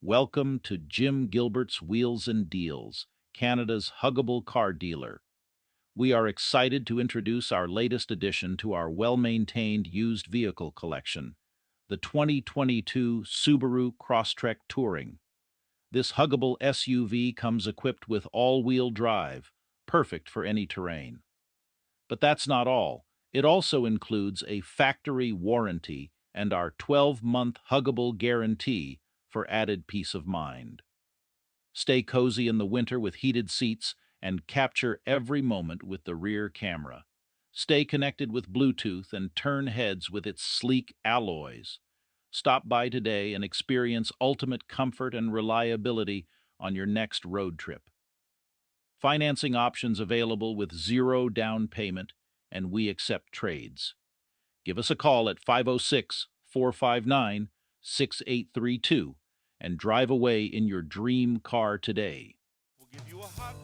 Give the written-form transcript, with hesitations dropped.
Welcome to Jim Gilbert's Wheels and Deals, Canada's huggable car dealer. We are excited to introduce our latest addition to our well-maintained used vehicle collection, the 2022 Subaru Crosstrek Touring. This huggable SUV comes equipped with all-wheel drive, perfect for any terrain. But that's not all. It also includes a factory warranty and our 12-month huggable guarantee for added peace of mind. Stay cozy in the winter with heated seats and capture every moment with the rear camera. Stay connected with Bluetooth and turn heads with its sleek alloys. Stop by today and experience ultimate comfort and reliability on your next road trip. Financing options available with zero down payment, and we accept trades. Give us a call at 506-459-6832 and drive away in your dream car today. We'll give you a hug.